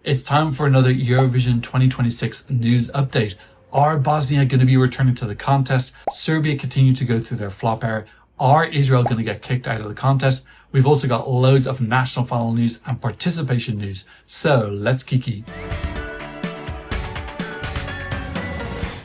It's time for another Eurovision 2026 news update. Are Bosnia going to be returning to the contest? Serbia continue to go through their flop era. Are Israel going to get kicked out of the contest? We've also got loads of national final news and participation news. So let's kiki.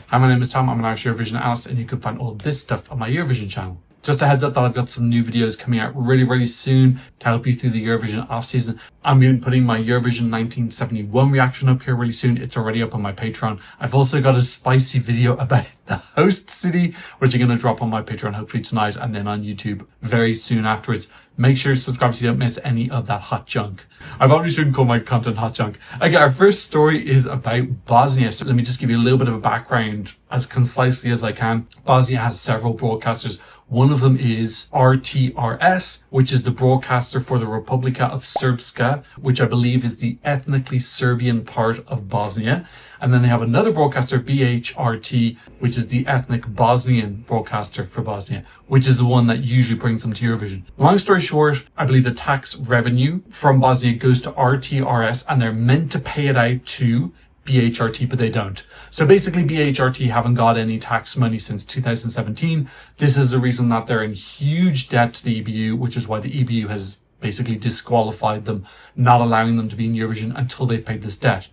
Hi, my name is Tom. I'm an Irish Eurovision analyst, and you can find all this stuff on my Eurovision channel. Just a heads up that I've got some new videos coming out really soon to help you through the Eurovision off season. I'm going to be putting my Eurovision 1971 reaction up here really soon. It's already up on my Patreon. I've also got a spicy video about the host city, which I'm going to drop on my Patreon hopefully tonight and then on YouTube very soon afterwards. Make sure to subscribe so you don't miss any of that hot junk. I probably shouldn't call my content hot junk. Okay, our first story is about Bosnia. So let me just give you a little bit of a background as concisely as I can. Bosnia has several broadcasters. One of them is RTRS, which is the broadcaster for the Republika of Srpska, which I believe is the ethnically Serbian part of Bosnia. And then they have another broadcaster, BHRT, which is the ethnic Bosnian broadcaster for Bosnia, which is the one that usually brings them to Eurovision. Long story short, I believe the tax revenue from Bosnia goes to RTRS and they're meant to pay it out to BHRT, but they don't. So basically BHRT haven't got any tax money since 2017. This is the reason that they're in huge debt to the EBU, which is why the EBU has basically disqualified them, not allowing them to be in Eurovision until they've paid this debt.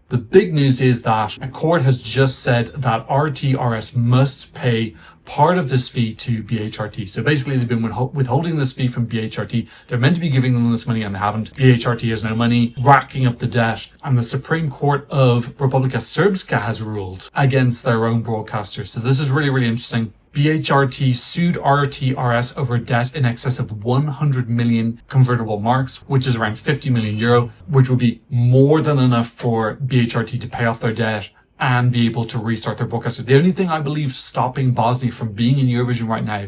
The big news is that a court has just said that RTRS must pay part of this fee to BHRT. So basically they've been withholding this fee from BHRT. They're meant to be giving them this money and they haven't. BHRT has no money, racking up the debt. And the Supreme Court of Republika Srpska has ruled against their own broadcaster. So this is really interesting. BHRT sued RTRS over debt in excess of 100 million convertible marks, which is around 50 million euro, which would be more than enough for BHRT to pay off their debt and be able to restart their broadcaster. The only thing I believe stopping Bosnia from being in Eurovision right now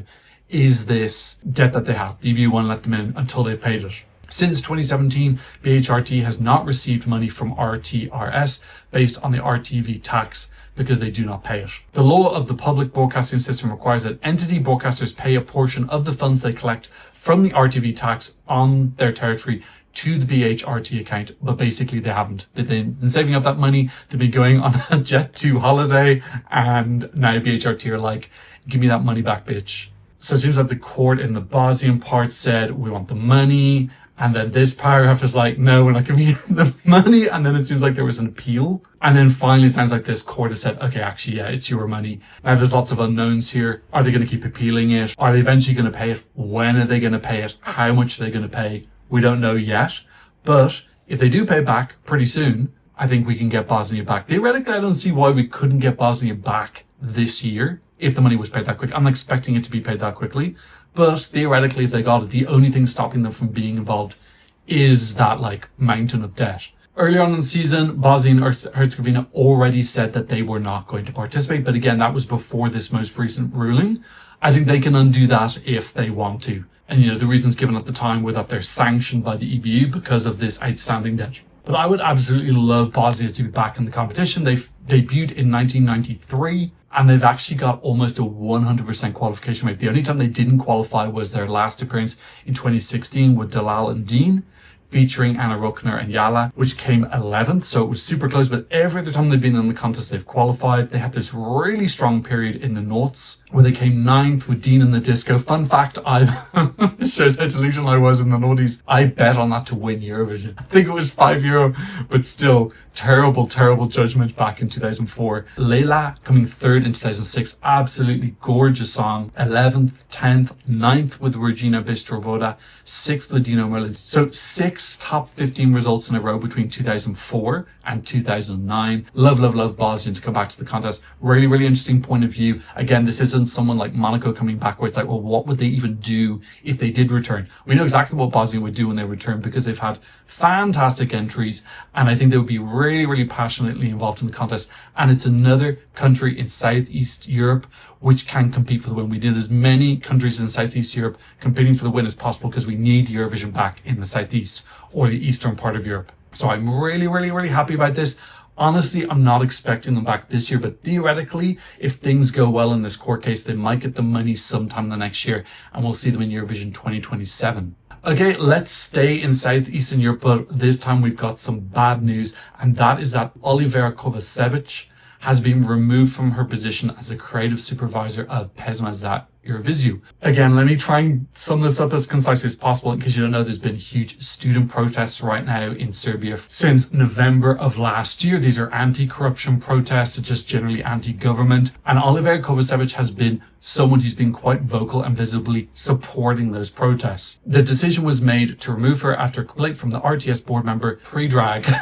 is this debt that they have. The EBU won't let them in until they've paid it. Since 2017, BHRT has not received money from RTRS based on the RTV tax because they do not pay it. The law of the public broadcasting system requires that entity broadcasters pay a portion of the funds they collect from the RTV tax on their territory to the BHRT account, but basically they haven't. They've been saving up that money, they've been going on a Jet2 holiday, and now BHRT are like, give me that money back, bitch. So it seems like the court in the Bosnian part said, we want the money, and then this paragraph is like, no, we're not giving you the money. And then it seems like there was an appeal. And then finally, it sounds like this court has said, okay, actually, yeah, it's your money. Now there's lots of unknowns here. Are they going to keep appealing it? Are they eventually going to pay it? When are they going to pay it? How much are they going to pay? We don't know yet. But if they do pay back pretty soon, I think we can get Bosnia back. Theoretically, I don't see why we couldn't get Bosnia back this year if the money was paid that quick. I'm not expecting it to be paid that quickly. But theoretically, if they got it, the only thing stopping them from being involved is that mountain of debt. Earlier on in the season, Bosnia and Herzegovina already said that they were not going to participate. But again, that was before this most recent ruling. I think they can undo that if they want to. And the reasons given at the time were that they're sanctioned by the EBU because of this outstanding debt. But I would absolutely love Bosnia to be back in the competition. They've debuted in 1993. And they've actually got almost a 100% qualification rate. The only time they didn't qualify was their last appearance in 2016 with Dalal and Dean, featuring Anna Ruckner and Yala, which came 11th. So it was super close, but every other time they've been in the contest, they've qualified. They had this really strong period in the noughts where they came 9th with Dean in the disco. Fun fact, it shows how delusional I was in the noughties. I bet on that to win Eurovision. I think it was €5, but still terrible judgment back in 2004. Leila coming 3rd in 2006. Absolutely gorgeous song. 11th, 10th, 9th with Regina Bistrovoda, 6th with Dino Merlin. So 6 top 15 results in a row between 2004 and 2009. Love Bosnia to come back to the contest. Really interesting point of view. Again, this isn't someone like Monaco coming back where it's like, well, what would they even do if they did return? We know exactly what Bosnia would do when they return because they've had fantastic entries, and I think they would be really passionately involved in the contest. And it's another country in Southeast Europe which can compete for the win. We need as many countries in Southeast Europe competing for the win as possible because we need Eurovision back in the Southeast or the eastern part of Europe. So I'm really happy about this. Honestly, I'm not expecting them back this year, but theoretically, if things go well in this court case, they might get the money sometime the next year, and we'll see them in Eurovision 2027. Okay, let's stay in Southeastern Europe, but this time we've got some bad news, and that is that Olivera Kovacevic has been removed from her position as a creative supervisor of Pesma Eurovision. Again, let me try and sum this up as concisely as possible. In case you don't know, there's been huge student protests right now in Serbia since November of last year. These are anti-corruption protests, just generally anti-government. And Olivera Kovacevic has been someone who's been quite vocal and visibly supporting those protests. The decision was made to remove her after a complaint from the RTS board member Predrag.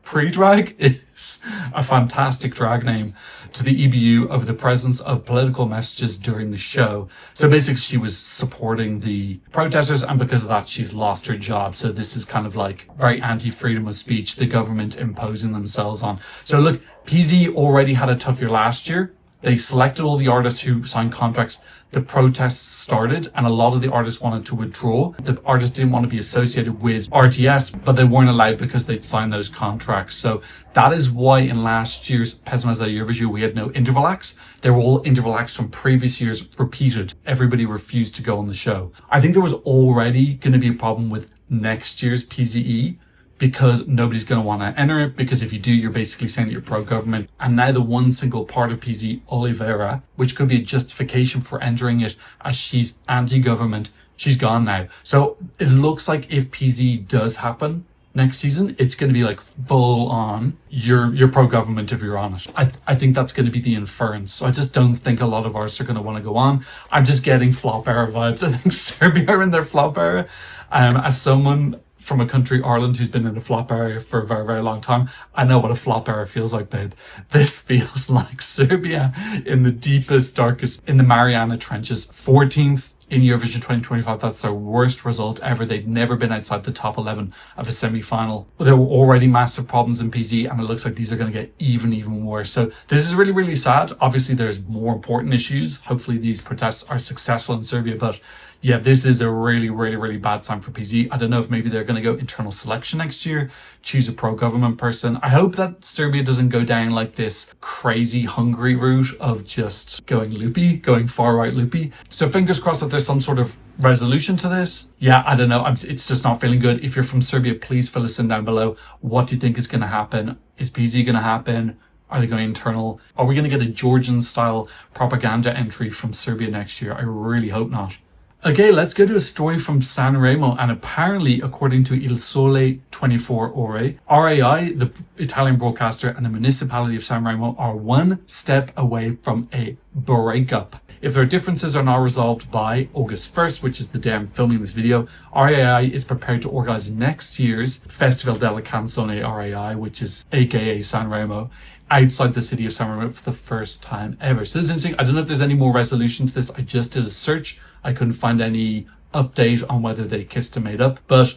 Predrag is a fantastic drag name to the EBU over the presence of political messages during the show. So basically she was supporting the protesters, and because of that she's lost her job. So this is kind of like very anti-freedom of speech, the government imposing themselves on. So look, PZ already had a tough year last year. They selected all the artists who signed contracts. The protests started and a lot of the artists wanted to withdraw. The artists didn't want to be associated with RTS, but they weren't allowed because they'd signed those contracts. So that is why in last year's Pesma Eurovision we had no interval acts. They were all interval acts from previous years repeated. Everybody refused to go on the show. I think there was already going to be a problem with next year's PZE, because nobody's going to want to enter it, because if you do, you're basically saying that you're pro-government. And now the one single part of PZ, Olivera, which could be a justification for entering it as she's anti-government, she's gone now. So it looks like if PZ does happen next season, it's going to be like full on, you're pro-government if you're on it. I think that's going to be the inference. So I just don't think a lot of artists are going to want to go on. I'm just getting flop era vibes. I think Serbia are in their flop era. As someone from a country, Ireland, who's been in the flop area for a very, very long time, I know what a flop era feels like, babe. This feels like Serbia in the deepest, darkest, in the Mariana Trenches. 14th in Eurovision 2025. That's their worst result ever. They'd never been outside the top 11 of a semi-final. There were already massive problems in PZ, and it looks like these are going to get even worse. So this is really, really sad. Obviously, there's more important issues. Hopefully these protests are successful in Serbia, but yeah, this is a really, really, really bad sign for PZ. I don't know if maybe they're going to go internal selection next year, choose a pro-government person. I hope that Serbia doesn't go down like this crazy Hungary route of just going loopy, going far-right loopy. So fingers crossed that there's some sort of resolution to this. Yeah, I don't know. It's just not feeling good. If you're from Serbia, please fill us in down below. What do you think is going to happen? Is PZ going to happen? Are they going internal? Are we going to get a Georgian-style propaganda entry from Serbia next year? I really hope not. Okay, let's go to a story from Sanremo, and apparently, according to Il Sole 24 Ore, RAI, the Italian broadcaster, and the municipality of Sanremo are one step away from a breakup. If their differences are not resolved by August 1st, which is the day I'm filming this video, RAI is prepared to organise next year's Festival della Canzone RAI, which is aka Sanremo, outside the city of Sanremo for the first time ever. So this is interesting. I don't know if there's any more resolution to this. I just did a search. I couldn't find any update on whether they kissed and made up. But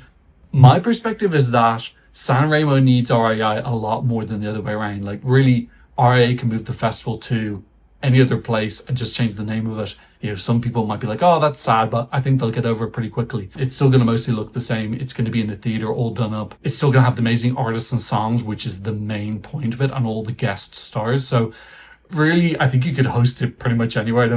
my perspective is that Sanremo needs RAI a lot more than the other way around. Like, really, RAI can move the festival to any other place and just change the name of it. You know, some people might be like, oh, that's sad, but I think they'll get over it pretty quickly. It's still going to mostly look the same. It's going to be in the theatre, all done up. It's still going to have the amazing artists and songs, which is the main point of it, and all the guest stars. So really, I think you could host it pretty much anywhere. I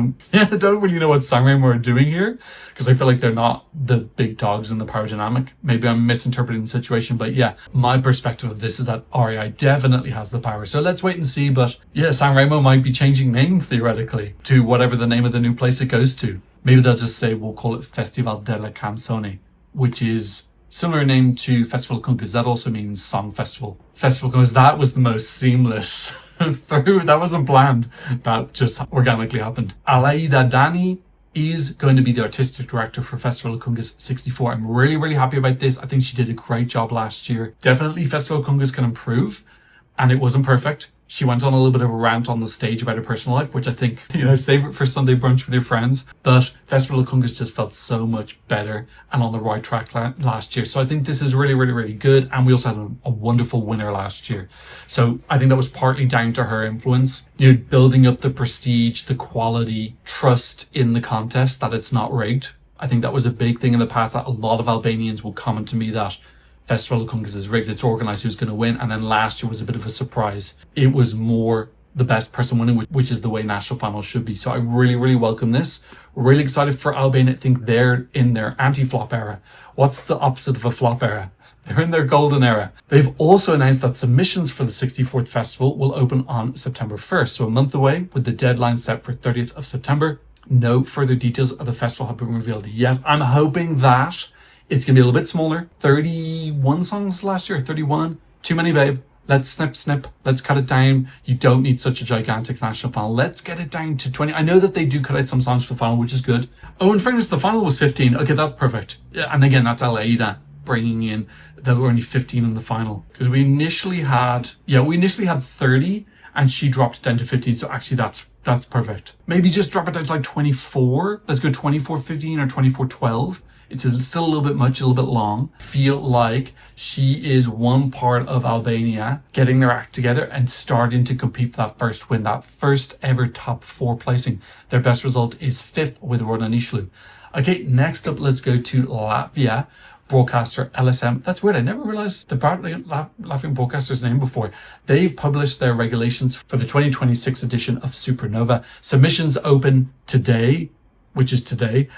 don't really know what Sanremo are doing here, because I feel like they're not the big dogs in the power dynamic. Maybe I'm misinterpreting the situation, but yeah, my perspective of this is that REI definitely has the power. So let's wait and see. But yeah, Sanremo might be changing name theoretically to whatever the name of the new place it goes to. Maybe they'll just say, we'll call it Festival della Canzone, which is similar name to Festival Kunkas. That also means song festival. Festival Kunkas, that was the most seamless through. That wasn't planned. That just organically happened. Alaida Dani is going to be the artistic director for Festival Kungas 64. I'm really, really happy about this. I think she did a great job last year. Definitely Festival Kungas can improve, and it wasn't perfect. She went on a little bit of a rant on the stage about her personal life, which I think, save it for Sunday brunch with your friends. But Festival of Kungas just felt so much better and on the right track last year. So I think this is really, really, really good. And we also had a wonderful winner last year. So I think that was partly down to her influence, building up the prestige, the quality, trust in the contest, that it's not rigged. I think that was a big thing in the past, that a lot of Albanians will comment to me that Festival of Kungas is rigged, it's organised, who's going to win. And then last year was a bit of a surprise. It was more the best person winning, which is the way national finals should be. So I really, really welcome this. Really excited for Albania. I think they're in their anti-flop era. What's the opposite of a flop era? They're in their golden era. They've also announced that submissions for the 64th festival will open on September 1st, so a month away, with the deadline set for 30th of September. No further details of the festival have been revealed yet. I'm hoping that it's going to be a little bit smaller. 31 songs last year, 31. Too many, babe. Let's snip. Let's cut it down. You don't need such a gigantic national final. Let's get it down to 20. I know that they do cut out some songs for the final, which is good. Oh, in fairness, the final was 15. Okay, that's perfect. Yeah, and again, that's Aleida bringing in. There were only 15 in the final. Because we initially had 30 and she dropped it down to 15. So actually that's perfect. Maybe just drop it down to like 24. Let's go 24-15 or 24-12. It's still a little bit much, a little bit long. Feel like she is one part of Albania getting their act together and starting to compete for that first win, that first ever top 4 placing. Their best result is 5th with Rodanishlu. Okay, next up, let's go to Latvia. Broadcaster LSM. That's weird. I never realized the Latvian broadcaster's name before. They've published their regulations for the 2026 edition of Supernova. Submissions open today, which is today,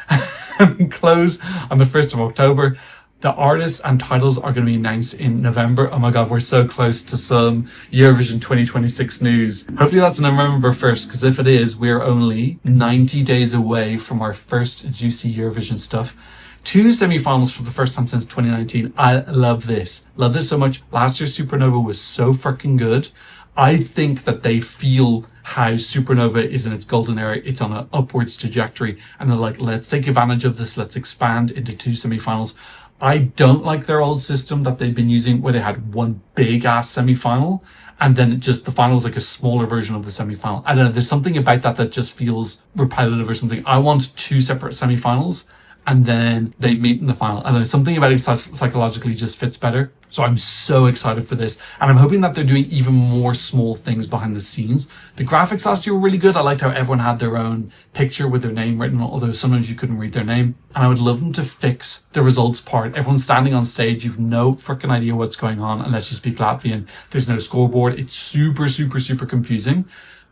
and close on the 1st of October. The artists and titles are going to be announced in November. Oh my God, we're so close to some Eurovision 2026 news. Hopefully that's November 1st, because if it is, we're only 90 days away from our first juicy Eurovision stuff. 2 semi-finals for the first time since 2019. I love this. Love this so much. Last year's Supernova was so freaking good. I think that they feel how Supernova is in its golden era. It's on an upwards trajectory. And they're like, let's take advantage of this. Let's expand into 2 semi-finals. I don't like their old system that they've been using where they had one big ass semi-final and then just the final is like a smaller version of the semi-final. I don't know. There's something about that just feels repetitive or something. I want 2 separate semi-finals and then they meet in the final. I don't know, something about it psychologically just fits better. So I'm so excited for this. And I'm hoping that they're doing even more small things behind the scenes. The graphics last year were really good. I liked how everyone had their own picture with their name written, although sometimes you couldn't read their name. And I would love them to fix the results part. Everyone's standing on stage. You've no freaking idea what's going on unless you speak Latvian. There's no scoreboard. It's super, super, super confusing.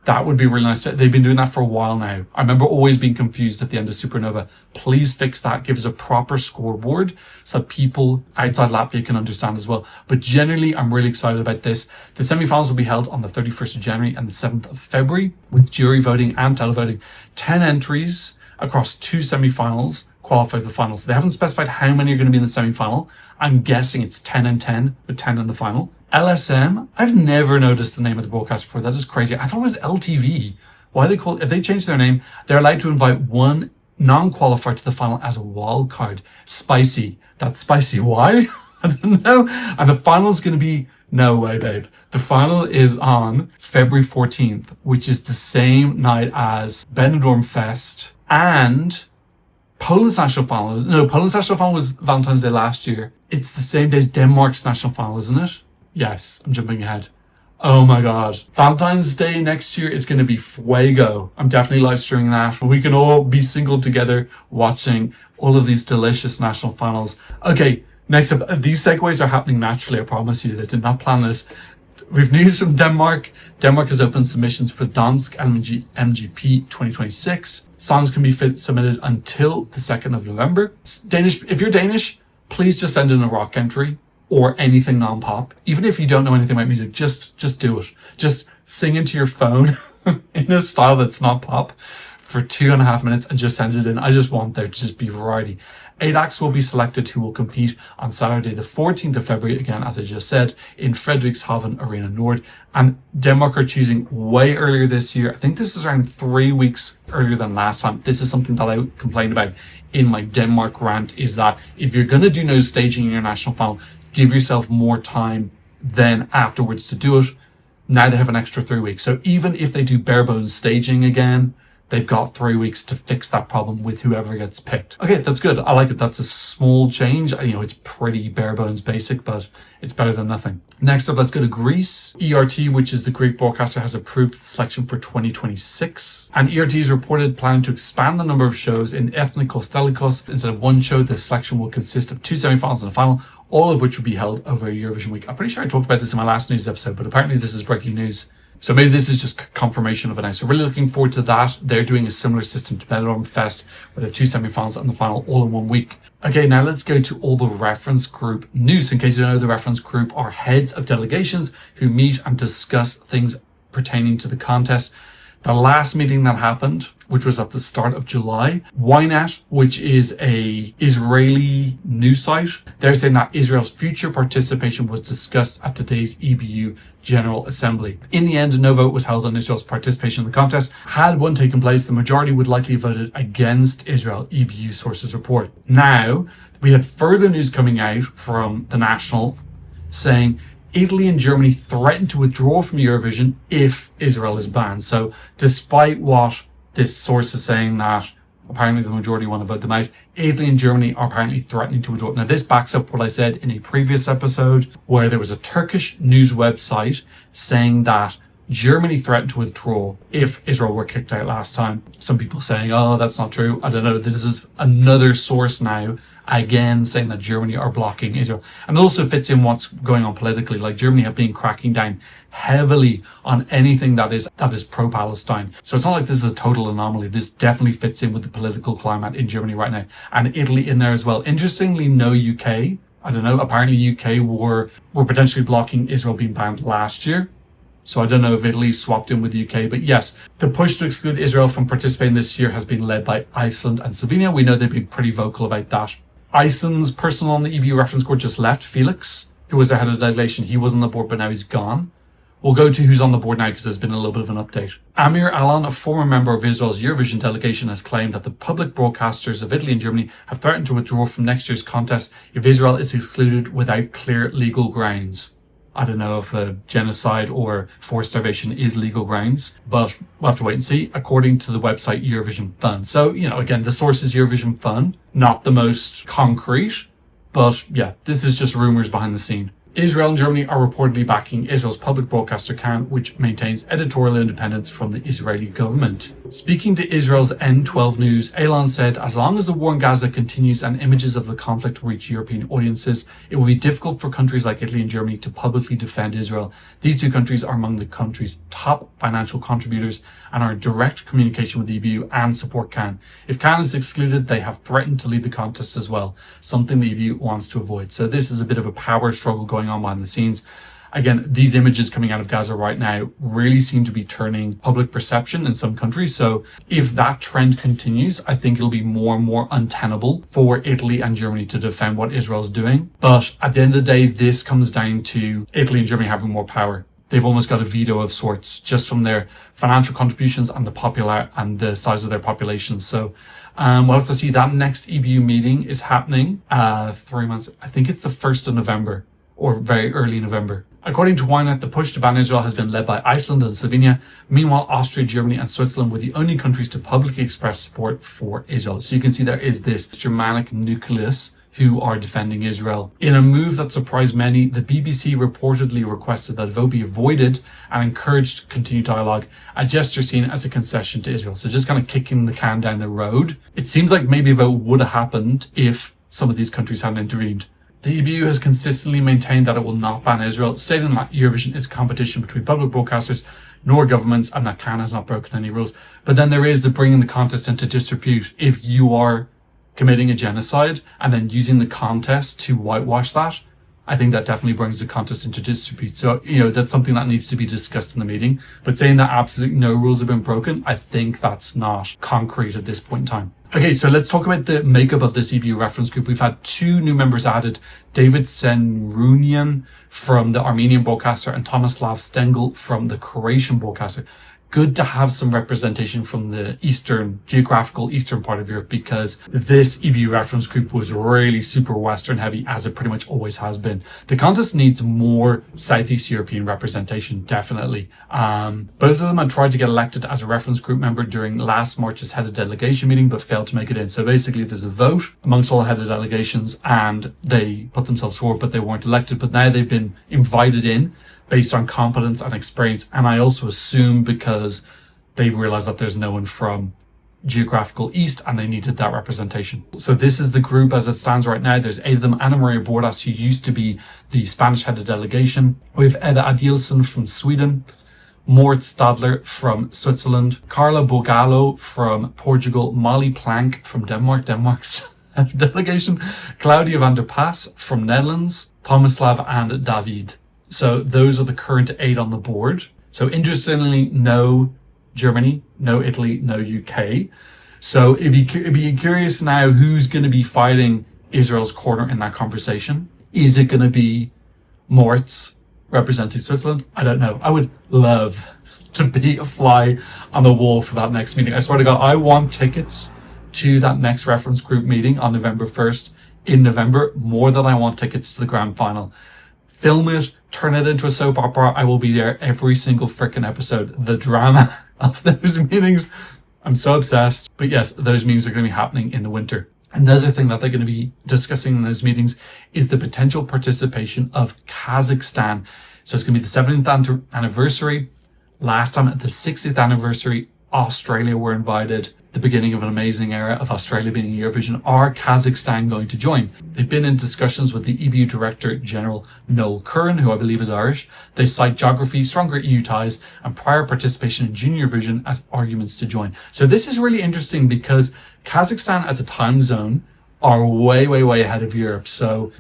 That would be really nice. They've been doing that for a while now. I remember always being confused at the end of Supernova. Please fix that. Give us a proper scoreboard so that people outside Latvia can understand as well. But generally, I'm really excited about this. The semi-finals will be held on the 31st of January and the 7th of February with jury voting and televoting. 10 entries across 2 semi-finals qualify for the finals. They haven't specified how many are going to be in the semi-final. I'm guessing it's 10 and 10 with 10 in the final. LSM, I've never noticed the name of the broadcast before. That is crazy. I thought it was LTV. Why they call it? If they change their name, they're allowed to invite one non-qualifier to the final as a wild card. Spicy. That's spicy. Why? I don't know. And the final is going to be, no way, babe. The final is on February 14th, which is the same night as Benidorm Fest and Poland's national final. No, Poland's national final was Valentine's Day last year. It's the same day as Denmark's national final, isn't it? Yes, I'm jumping ahead. Oh my God. Valentine's Day next year is going to be fuego. I'm definitely live streaming that. We can all be singled together watching all of these delicious national finals. Okay, next up, these segues are happening naturally. I promise you, they did not plan this. We've news from Denmark. Denmark has opened submissions for Dansk MGP 2026. Songs can be submitted until the 2nd of November. Danish, if you're Danish, please just send in a rock entry or anything non-pop. Even if you don't know anything about music, just do it. Just sing into your phone in a style that's not pop for 2.5 minutes and just send it in. I just want there to just be variety. 8 acts will be selected who will compete on Saturday the 14th of February, again, as I just said, in Frederikshavn Arena Nord. And Denmark are choosing way earlier this year. I think this is around 3 weeks earlier than last time. This is something that I complained about in my Denmark rant, is that if you're going to do no staging in your national final, give yourself more time then afterwards to do it. Now they have an extra 3 weeks. So even if they do bare bones staging again, they've got 3 weeks to fix that problem with whoever gets picked. Okay, that's good. I like it. That's a small change. You know, it's pretty bare bones basic, but it's better than nothing. Next up, let's go to Greece. ERT, which is the Greek broadcaster, has approved the selection for 2026. And ERT is reported planning to expand the number of shows in Ethnikos Telikos. Instead of 1 show, the selection will consist of 2 semi-finals and a final, all of which will be held over a Eurovision week. I'm pretty sure I talked about this in my last news episode, but apparently this is breaking news. So maybe this is just confirmation of it now. So really looking forward to that. They're doing a similar system to Benidorm Fest, where they have 2 semi-finals and the final all in 1 week. Okay, now let's go to all the reference group news. In case you don't know, the reference group are heads of delegations who meet and discuss things pertaining to the contest. The last meeting that happened, which was at the start of July, Ynet, which is a Israeli news site, they're saying that Israel's future participation was discussed at today's EBU General Assembly. In the end, no vote was held on Israel's participation in the contest. Had one taken place, the majority would likely have voted against Israel, EBU sources report. Now, we had further news coming out from the National saying Italy and Germany threatened to withdraw from Eurovision if Israel is banned. So despite what this source is saying, that apparently the majority want to vote them out, Italy and Germany are apparently threatening to withdraw. Now this backs up what I said in a previous episode, where there was a Turkish news website saying that Germany threatened to withdraw if Israel were kicked out last time. Some people saying, oh, that's not true. I don't know. This is another source now, again, saying that Germany are blocking Israel. And it also fits in what's going on politically. Like, Germany have been cracking down heavily on anything that is pro-Palestine. So it's not like this is a total anomaly. This definitely fits in with the political climate in Germany right now. And Italy in there as well. Interestingly, no UK. I don't know. Apparently UK were potentially blocking Israel being banned last year. So I don't know if Italy swapped in with the UK, but yes, the push to exclude Israel from participating this year has been led by Iceland and Slovenia. We know they've been pretty vocal about that. Iceland's person on the EBU Reference Group just left, Felix, who was the head of delegation. He was on the board, but now he's gone. We'll go to who's on the board now because there's been a little bit of an update. Amir Alan, a former member of Israel's Eurovision delegation, has claimed that the public broadcasters of Italy and Germany have threatened to withdraw from next year's contest if Israel is excluded without clear legal grounds. I don't know if genocide or forced starvation is legal grounds, but we'll have to wait and see, according to the website Eurovision Fun. So, again, the source is Eurovision Fun, not the most concrete, but yeah, this is just rumors behind the scene. Israel and Germany are reportedly backing Israel's public broadcaster Kan, which maintains editorial independence from the Israeli government. Speaking to Israel's N12 News, Elon said, as long as the war in Gaza continues and images of the conflict reach European audiences, it will be difficult for countries like Italy and Germany to publicly defend Israel. These two countries are among the country's top financial contributors and are in direct communication with the EBU and support Kan. If Kan is excluded, they have threatened to leave the contest as well, something the EBU wants to avoid. So this is a bit of a power struggle going on behind the scenes. Again, these images coming out of Gaza right now really seem to be turning public perception in some countries. So if that trend continues, I think it'll be more and more untenable for Italy and Germany to defend what Israel's doing. But at the end of the day, this comes down to Italy and Germany having more power. They've almost got a veto of sorts just from their financial contributions and the size of their populations. So we'll have to see. That next EBU meeting is happening 3 months. I think it's the 1st of November or very early November. According to Ynet, the push to ban Israel has been led by Iceland and Slovenia. Meanwhile, Austria, Germany and Switzerland were the only countries to publicly express support for Israel. So you can see there is this Germanic nucleus who are defending Israel. In a move that surprised many, the BBC reportedly requested that a vote be avoided and encouraged continued dialogue, a gesture seen as a concession to Israel. So just kind of kicking the can down the road. It seems like maybe a vote would have happened if some of these countries hadn't intervened. The EBU has consistently maintained that it will not ban Israel, stating that Eurovision is a competition between public broadcasters nor governments and that Can has not broken any rules. But then there is the bringing the contest into disrepute. If you are committing a genocide and then using the contest to whitewash that, I think that definitely brings the contest into disrepute. So, that's something that needs to be discussed in the meeting. But saying that absolutely no rules have been broken, I think that's not concrete at this point in time. Okay, so let's talk about the makeup of this EBU reference group. We've had 2 new members added, David Senrunian from the Armenian broadcaster and Tomislav Stengel from the Croatian broadcaster. Good to have some representation from the geographical eastern part of Europe, because this EBU reference group was really super Western heavy, as it pretty much always has been. The contest needs more Southeast European representation, definitely. Both of them had tried to get elected as a reference group member during last March's head of delegation meeting, but failed to make it in. So basically there's a vote amongst all head of delegations and they put themselves forward, but they weren't elected. But now they've been invited in based on competence and experience, and I also assume because they realized that there's no one from geographical east and they needed that representation. So this is the group as it stands right now. There's 8 of them. Anna Maria Bordas, who used to be the Spanish head of delegation. We have Eda Adilson from Sweden. Mort Stadler from Switzerland, Carla Borgallo from Portugal, Molly Plank from Denmark's delegation, Claudia van der Pas from Netherlands, Tomislav and David. So those are the current 8 on the board. So interestingly, no Germany, no Italy, no UK. So it'd be curious now who's going to be fighting Israel's corner in that conversation. Is it going to be Moritz representing Switzerland? I don't know. I would love to be a fly on the wall for that next meeting. I swear to God, I want tickets to that next reference group meeting on November 1st in November more than I want tickets to the grand final. Film it, turn it into a soap opera. I will be there every single freaking episode. The drama of those meetings. I'm so obsessed. But yes, those meetings are going to be happening in the winter. Another thing that they're going to be discussing in those meetings is the potential participation of Kazakhstan. So it's going to be the 70th anniversary. Last time at the 60th anniversary, Australia were invited. The beginning of an amazing era of Australia being in Eurovision. Are Kazakhstan going to join? They've been in discussions with the EBU Director General Noel Curran, who I believe is Irish. They cite geography, stronger EU ties, and prior participation in Junior Eurovision as arguments to join. So this is really interesting because Kazakhstan as a time zone are way, way, way ahead of Europe. So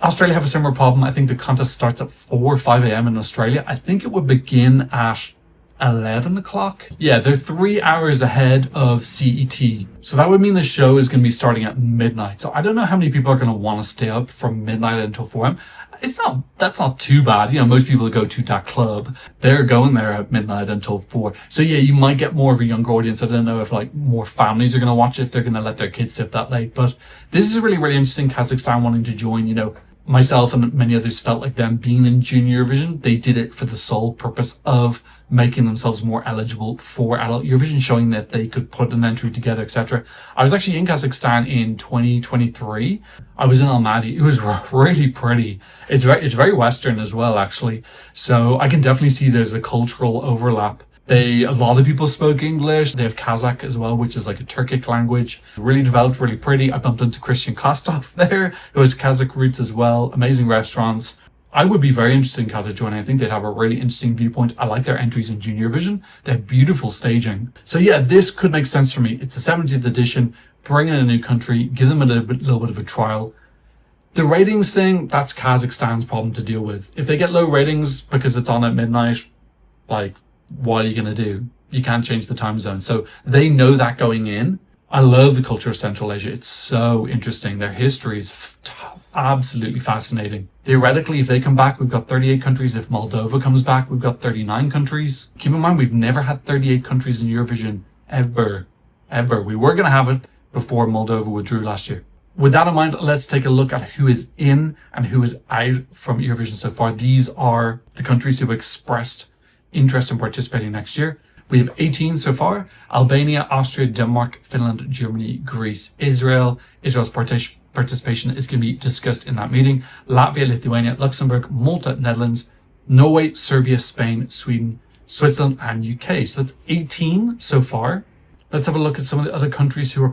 Australia have a similar problem. I think the contest starts at 4 or 5 a.m. in Australia. I think it would begin at 11 o'clock. Yeah, they're 3 hours ahead of CET. So that would mean the show is going to be starting at midnight. So I don't know how many people are going to want to stay up from midnight until 4 a.m. That's not too bad. You know, most people that go to that club, they're going there at midnight until 4. So yeah, you might get more of a younger audience. I don't know if like more families are going to watch it, if they're going to let their kids stay up that late. But this is really, really interesting. Kazakhstan wanting to join, you know, myself and many others felt like them being in Junior Eurovision. They did it for the sole purpose of making themselves more eligible for adult Eurovision, showing that they could put an entry together, etc. I was actually in Kazakhstan in 2023. I was in Almaty. It was really pretty. It's very Western as well, actually. So I can definitely see there's a cultural overlap. A lot of people spoke English. They have Kazakh as well, which is like a Turkic language. Really developed, really pretty. I bumped into Christian Kostov there, who has Kazakh roots as well. Amazing restaurants. I would be very interested in Kazakh joining. I think they'd have a really interesting viewpoint. I like their entries in Junior Eurovision. They have beautiful staging. So yeah, this could make sense for me. It's the 70th edition. Bring in a new country. Give them a little bit of a trial. The ratings thing, that's Kazakhstan's problem to deal with. If they get low ratings because it's on at midnight, like, what are you going to do? You can't change the time zone. So they know that going in. I love the culture of Central Asia. It's so interesting. Their history is absolutely fascinating. Theoretically, if they come back, we've got 38 countries. If Moldova comes back, we've got 39 countries. Keep in mind, we've never had 38 countries in Eurovision ever. We were going to have it before Moldova withdrew last year. With that in mind, let's take a look at who is in and who is out from Eurovision so far. These are the countries who have expressed interest in participating next year. We have 18 so far: Albania, Austria, Denmark, Finland, Germany, Greece, Israel. Israel's participation is going to be discussed in that meeting. Latvia, Lithuania, Luxembourg, Malta, Netherlands, Norway, Serbia, Spain, Sweden, Switzerland, and UK. So that's 18 so far. Let's have a look at some of the other countries who are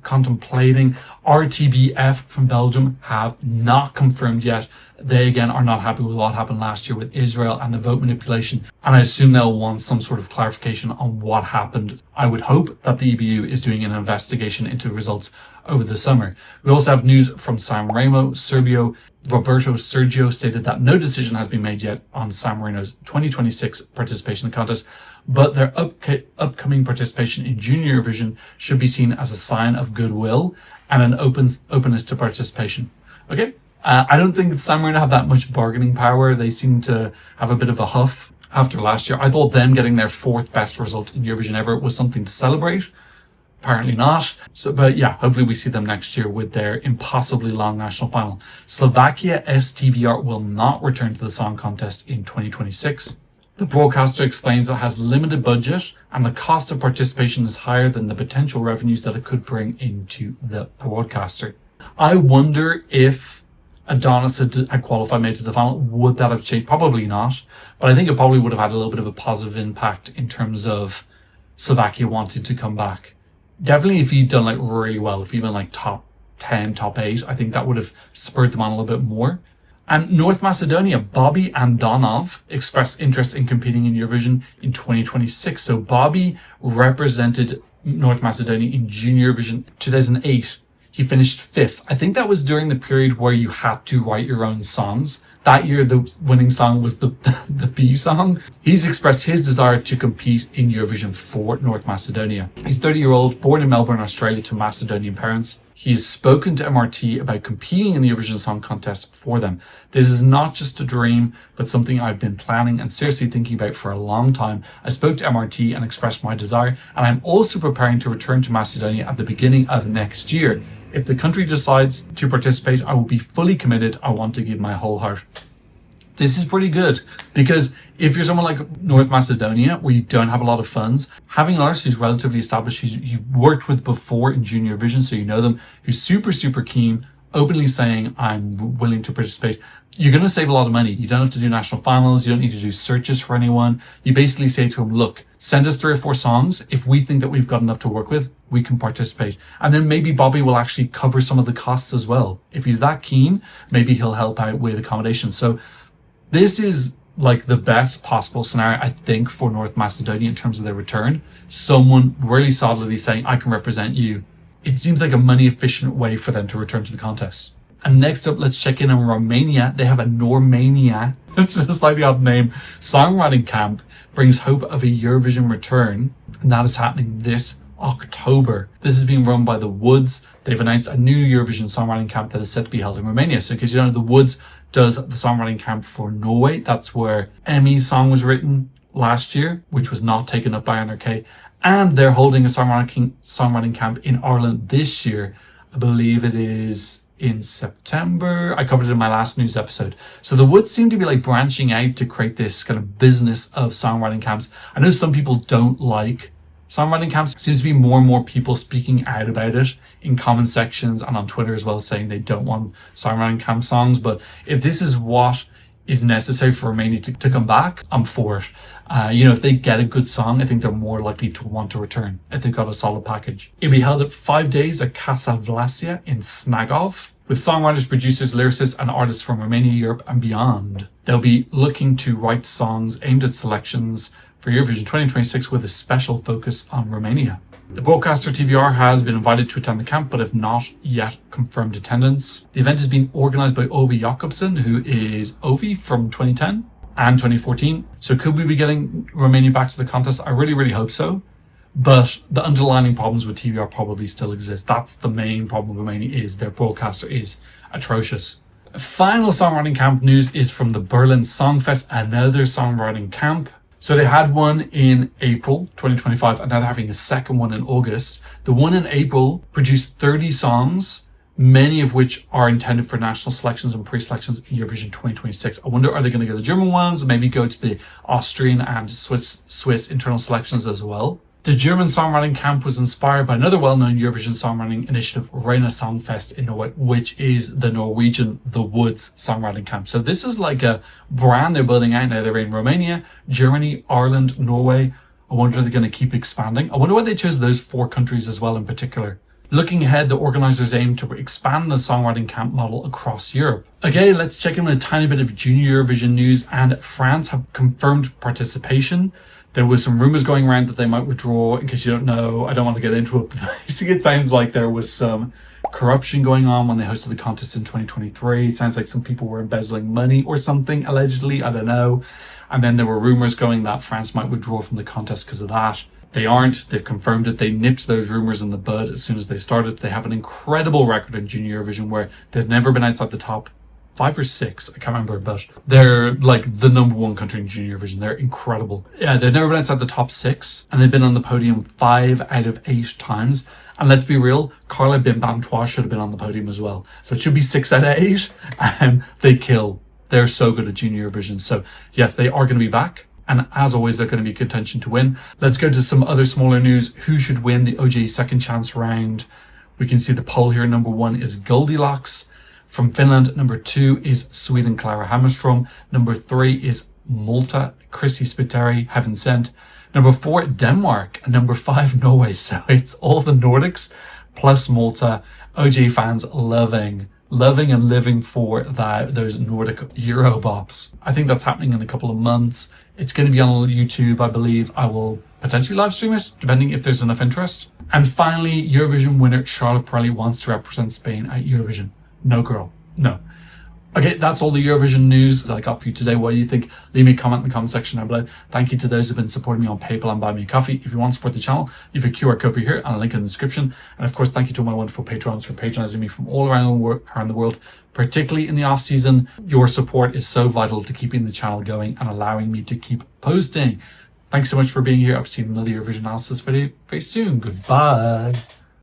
contemplating. RTBF from Belgium have not confirmed yet. They again are not happy with what happened last year with Israel and the vote manipulation. And I assume they'll want some sort of clarification on what happened. I would hope that the EBU is doing an investigation into the results over the summer. We also have news from Sanremo. Roberto Sergio stated that no decision has been made yet on San Marino's 2026 participation in the contest, but their upcoming participation in Junior Eurovision should be seen as a sign of goodwill and an openness to participation. Okay. I don't think San Marino have that much bargaining power. They seem to have a bit of a huff after last year. I thought them getting their 4th best result in Eurovision ever was something to celebrate. Apparently not. So, but yeah, hopefully we see them next year with their impossibly long national final. Slovakia STVR will not return to the song contest in 2026. The broadcaster explains it has limited budget and the cost of participation is higher than the potential revenues that it could bring into the broadcaster. I wonder if Adonis had qualified, made to the final, would that have changed? Probably not. But I think it probably would have had a little bit of a positive impact in terms of Slovakia wanting to come back. Definitely if he'd done like really well, if he'd been like top 10, top 8, I think that would have spurred them on a little bit more. And North Macedonia, Bobby Andonov expressed interest in competing in Eurovision in 2026. So Bobby represented North Macedonia in Junior Eurovision 2008. He finished 5th. I think that was during the period where you had to write your own songs. That year, the winning song was the B song. He's expressed his desire to compete in Eurovision for North Macedonia. He's 30-year-old, born in Melbourne, Australia, to Macedonian parents. He has spoken to MRT about competing in the Eurovision Song Contest for them. This is not just a dream, but something I've been planning and seriously thinking about for a long time. I spoke to MRT and expressed my desire, and I'm also preparing to return to Macedonia at the beginning of next year. If the country decides to participate, I will be fully committed. I want to give my whole heart. This is pretty good, because if you're someone like North Macedonia, where you don't have a lot of funds, having an artist who's relatively established, who you've worked with before in Junior Eurovision, so you know them, who's super, super keen, openly saying, I'm willing to participate, you're going to save a lot of money. You don't have to do national finals. You don't need to do searches for anyone. You basically say to them, look, send us 3 or 4 songs. If we think that we've got enough to work with, we can participate. And then maybe Bobby will actually cover some of the costs as well. If he's that keen, maybe he'll help out with accommodation. So this is like the best possible scenario, I think, for North Macedonia in terms of their return. Someone really solidly saying, I can represent you. It seems like a money efficient way for them to return to the contest. And next up, let's check in on Romania. They have a Normania, it's a slightly odd name, songwriting camp, brings hope of a Eurovision return. And that is happening this October. This is being run by the Woes. They've announced a new Eurovision songwriting camp that is set to be held in Romania. So because you don't know, the Woes does the songwriting camp for Norway. That's where Emmy's song was written last year, which was not taken up by NRK. And they're holding a songwriting camp in Ireland this year. I believe it is in September. I covered it in my last news episode. So the Woes seem to be like branching out to create this kind of business of songwriting camps. I know some people don't like songwriting camps. Seems to be more and more people speaking out about it in comment sections and on Twitter as well, saying they don't want songwriting camp songs. But if this is what is necessary for Romania to come back, I'm for it. If they get a good song, I think they're more likely to want to return if they've got a solid package. It'll be held at 5 days at Casa Vlasia in Smthngnw, with songwriters, producers, lyricists, and artists from Romania, Europe, and beyond. They'll be looking to write songs aimed at selections for Eurovision 2026 with a special focus on Romania. The broadcaster TVR has been invited to attend the camp, but have not yet confirmed attendance. The event is being organised by Ovi Jakobsen, who is Ovi from 2010 and 2014. So could we be getting Romania back to the contest? I really, really hope so. But the underlying problems with TVR probably still exist. That's the main problem with Romania, is their broadcaster is atrocious. Final songwriting camp news is from the Berlin Songfest, another songwriting camp. So they had one in April 2025, and now they're having a second one in August. The one in April produced 30 songs, many of which are intended for national selections and pre-selections in Eurovision 2026. I wonder, are they going to go the German ones, or maybe go to the Austrian and Swiss internal selections as well? The German songwriting camp was inspired by another well-known Eurovision songwriting initiative, Rena Songfest in Norway, which is the Norwegian The Woes songwriting camp. So this is like a brand they're building out now. They're in Romania, Germany, Ireland, Norway. I wonder if they're going to keep expanding. I wonder why they chose those 4 countries as well in particular. Looking ahead, the organisers aim to expand the songwriting camp model across Europe. Okay, let's check in with a tiny bit of Junior Eurovision news, and France have confirmed participation. There was some rumours going around that they might withdraw. In case you don't know, I don't want to get into it, but basically it sounds like there was some corruption going on when they hosted the contest in 2023. It sounds like some people were embezzling money or something, allegedly, I don't know. And then there were rumours going that France might withdraw from the contest because of that. They aren't. They've confirmed it. They nipped those rumours in the bud as soon as they started. They have an incredible record in Junior Eurovision where they've never been outside the top 5 or 6, I can't remember, but they're like the #1 country in Junior Eurovision. They're incredible. Yeah, they've never been outside the top 6, and they've been on the podium 5 out of 8 times. And let's be real, Carla Bim Bam Twa should have been on the podium as well. So it should be 6 out of 8, and they kill. They're so good at Junior Eurovision. So yes, they are going to be back. And as always, they're going to be contention to win. Let's go to some other smaller news. Who should win the OGAE second chance round? We can see the poll here. Number 1 is Goldilocks. From Finland, number 2 is Sweden, Clara Hammarström. Number 3 is Malta, Chrissy Spiteri, Heaven Sent. Number 4, Denmark. And number 5, Norway. So it's all the Nordics plus Malta. OGAE fans loving loving and living for those Nordic Eurobops. I think that's happening in a couple of months. It's going to be on YouTube, I believe. I will potentially live stream it, depending if there's enough interest. And finally, Eurovision winner Charlotte Pirelli wants to represent Spain at Eurovision. No, girl, no. Okay, that's all the Eurovision news that I got for you today. What do you think? Leave me a comment in the comment section down below. Thank you to those who've been supporting me on PayPal and Buy Me a Coffee. If you want to support the channel, leave a QR code over here and a link in the description. And of course, thank you to my wonderful patrons for patronizing me from all around the world, particularly in the off season. Your support is so vital to keeping the channel going and allowing me to keep posting. Thanks so much for being here. I'll see you in another Eurovision analysis video very soon. Goodbye.